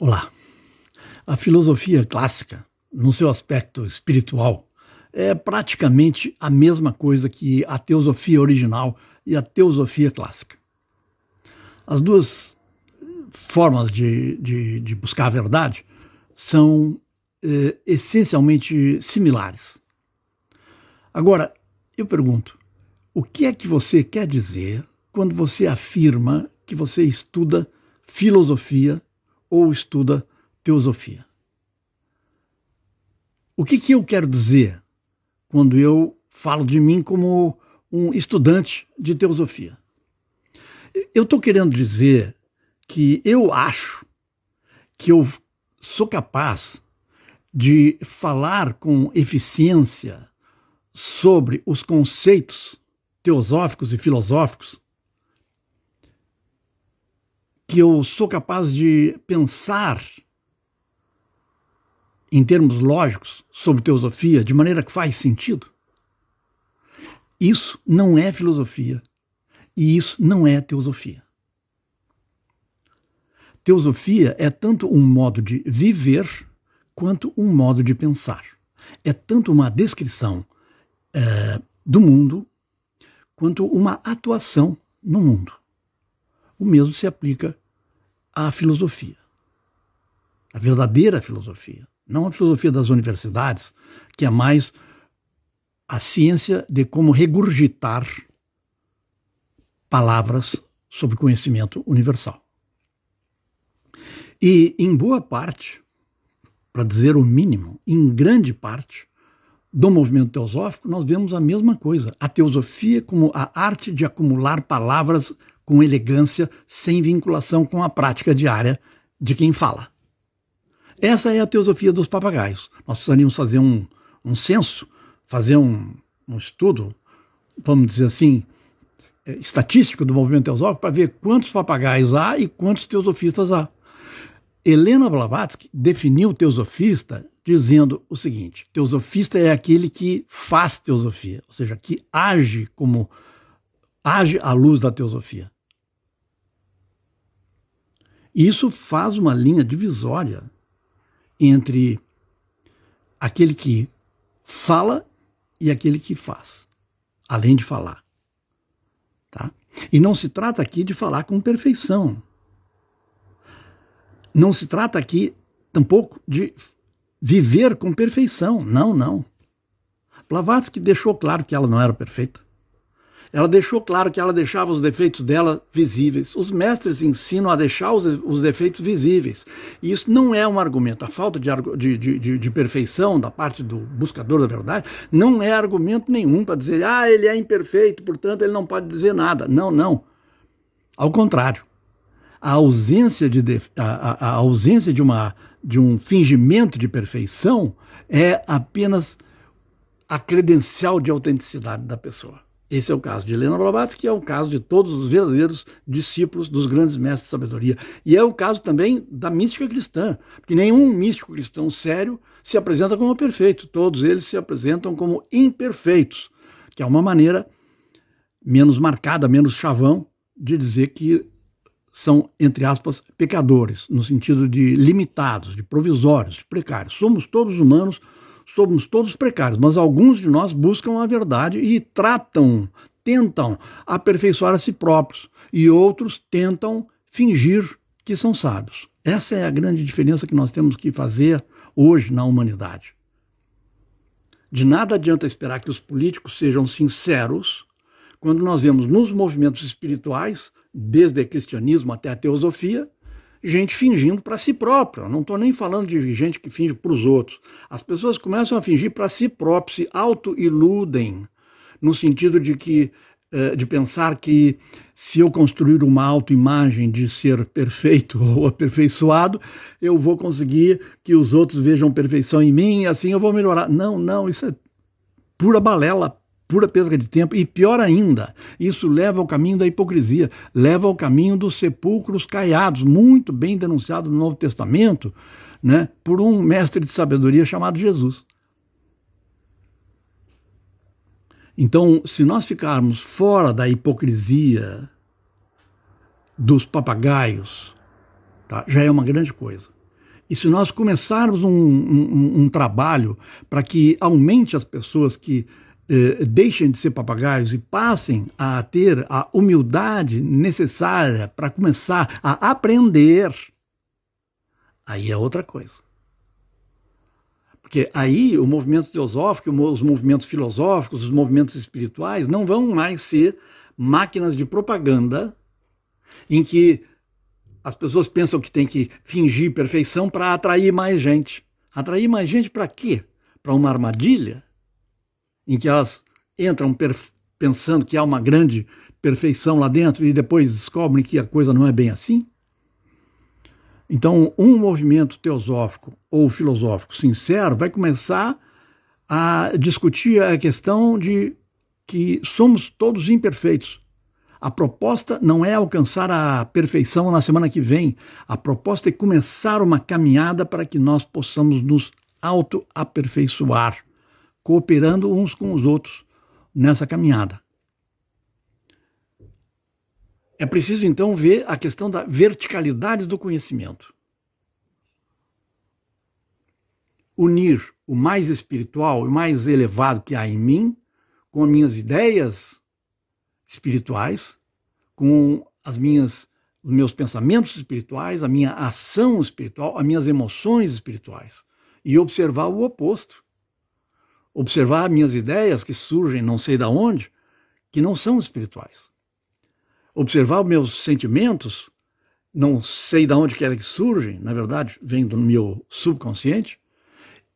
Olá. A filosofia clássica, no seu aspecto espiritual, é praticamente a mesma coisa que a teosofia original e a teosofia clássica. As duas formas de buscar a verdade são essencialmente similares. Agora, eu pergunto, o que é que você quer dizer quando você afirma que você estuda filosofia ou estuda teosofia? O que eu quero dizer quando eu falo de mim como um estudante de teosofia? Eu estou querendo dizer que eu acho que eu sou capaz de falar com eficiência sobre os conceitos teosóficos e filosóficos, que eu sou capaz de pensar em termos lógicos sobre teosofia de maneira que faz sentido. Isso não é filosofia e isso não é teosofia. Teosofia é tanto um modo de viver quanto um modo de pensar. É tanto uma descrição do mundo quanto uma atuação no mundo. O mesmo se aplica à filosofia. A verdadeira filosofia. Não a filosofia das universidades, que é mais a ciência de como regurgitar palavras sobre conhecimento universal. E em boa parte, para dizer o mínimo, em grande parte do movimento teosófico, nós vemos a mesma coisa. A teosofia como a arte de acumular palavras com elegância, sem vinculação com a prática diária de quem fala. Essa é a teosofia dos papagaios. Nós precisaríamos fazer um censo, fazer um estudo, vamos dizer assim, estatístico do movimento teosófico para ver quantos papagaios há e quantos teosofistas há. Helena Blavatsky definiu teosofista dizendo o seguinte: teosofista é aquele que faz teosofia, ou seja, que age à luz da teosofia. Isso faz uma linha divisória entre aquele que fala e aquele que faz, além de falar. Tá? E não se trata aqui de falar com perfeição. Não se trata aqui tampouco de viver com perfeição. Não, não. Blavatsky deixou claro que ela não era perfeita. Ela deixou claro que ela deixava os defeitos dela visíveis. Os mestres ensinam a deixar os defeitos visíveis. E isso não é um argumento. A falta de perfeição da parte do buscador da verdade não é argumento nenhum para dizer ele é imperfeito, portanto ele não pode dizer nada. Não, não. Ao contrário. A ausência de um fingimento de perfeição é apenas a credencial de autenticidade da pessoa. Esse é o caso de Helena Blavatsky, que é o caso de todos os verdadeiros discípulos dos grandes mestres de sabedoria. E é o caso também da mística cristã, porque nenhum místico cristão sério se apresenta como perfeito. Todos eles se apresentam como imperfeitos, que é uma maneira menos marcada, menos chavão, de dizer que são, entre aspas, pecadores, no sentido de limitados, de provisórios, de precários. Somos todos humanos, somos todos precários, mas alguns de nós buscam a verdade e tentam aperfeiçoar a si próprios, e outros tentam fingir que são sábios. Essa é a grande diferença que nós temos que fazer hoje na humanidade. De nada adianta esperar que os políticos sejam sinceros quando nós vemos nos movimentos espirituais, desde o cristianismo até a teosofia, gente fingindo para si própria. Não estou nem falando de gente que finge para os outros. As pessoas começam a fingir para si próprios, se auto-iludem, no sentido de pensar que se eu construir uma autoimagem de ser perfeito ou aperfeiçoado, eu vou conseguir que os outros vejam perfeição em mim e assim eu vou melhorar. Não, não, isso é pura balela, pura perda de tempo, e pior ainda, isso leva ao caminho da hipocrisia, leva ao caminho dos sepulcros caiados, muito bem denunciado no Novo Testamento, né, por um mestre de sabedoria chamado Jesus. Então, se nós ficarmos fora da hipocrisia dos papagaios, tá, já é uma grande coisa. E se nós começarmos um trabalho para que aumente as pessoas que deixem de ser papagaios e passem a ter a humildade necessária para começar a aprender, aí é outra coisa. Porque aí o movimento teosófico, os movimentos filosóficos, os movimentos espirituais não vão mais ser máquinas de propaganda em que as pessoas pensam que tem que fingir perfeição para atrair mais gente. Atrair mais gente para quê? Para uma armadilha em que elas entram pensando que há uma grande perfeição lá dentro e depois descobrem que a coisa não é bem assim? Então, um movimento teosófico ou filosófico sincero vai começar a discutir a questão de que somos todos imperfeitos. A proposta não é alcançar a perfeição na semana que vem. A proposta é começar uma caminhada para que nós possamos nos auto-aperfeiçoar, cooperando uns com os outros nessa caminhada. É preciso, então, ver a questão da verticalidade do conhecimento. Unir o mais espiritual e o mais elevado que há em mim com as minhas ideias espirituais, com os meus pensamentos espirituais, a minha ação espiritual, as minhas emoções espirituais. E observar o oposto. Observar as minhas ideias que surgem não sei de onde, que não são espirituais. Observar os meus sentimentos, não sei de onde quer que surgem, na verdade, vem do meu subconsciente,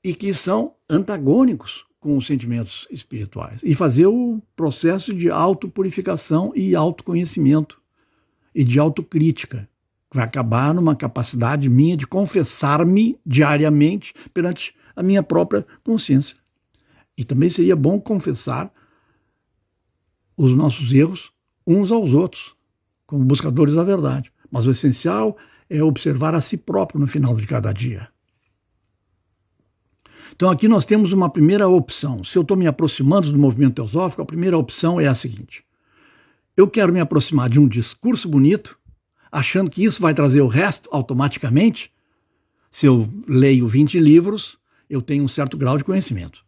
e que são antagônicos com os sentimentos espirituais. E fazer o processo de autopurificação e autoconhecimento e de autocrítica, que vai acabar numa capacidade minha de confessar-me diariamente perante a minha própria consciência. E também seria bom confessar os nossos erros uns aos outros, como buscadores da verdade. Mas o essencial é observar a si próprio no final de cada dia. Então aqui nós temos uma primeira opção. Se eu estou me aproximando do movimento teosófico, a primeira opção é a seguinte. Eu quero me aproximar de um discurso bonito, achando que isso vai trazer o resto automaticamente. Se eu leio 20 livros, eu tenho um certo grau de conhecimento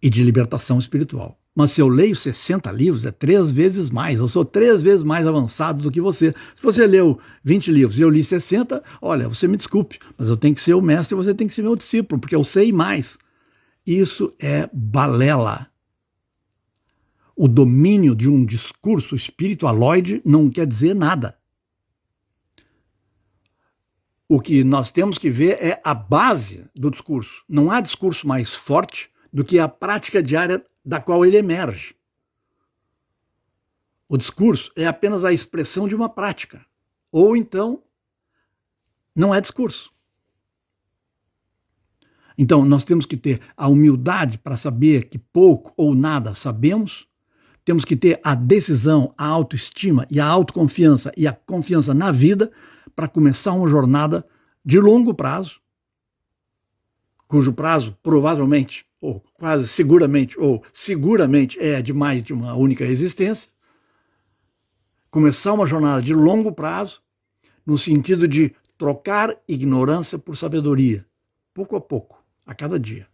e de libertação espiritual. Mas se eu leio 60 livros, é 3 vezes mais. Eu sou 3 vezes mais avançado do que você. Se você leu 20 livros e eu li 60, olha, você me desculpe, mas eu tenho que ser o mestre e você tem que ser meu discípulo, porque eu sei mais. Isso é balela. O domínio de um discurso espiritualoide não quer dizer nada. O que nós temos que ver é a base do discurso. Não há discurso mais forte do que a prática diária da qual ele emerge. O discurso é apenas a expressão de uma prática. Ou então, não é discurso. Então, nós temos que ter a humildade para saber que pouco ou nada sabemos. Temos que ter a decisão, a autoestima e a autoconfiança e a confiança na vida para começar uma jornada de longo prazo, cujo prazo provavelmente, ou quase seguramente, ou seguramente é de mais de uma única existência. Começar uma jornada de longo prazo, no sentido de trocar ignorância por sabedoria, pouco a pouco, a cada dia.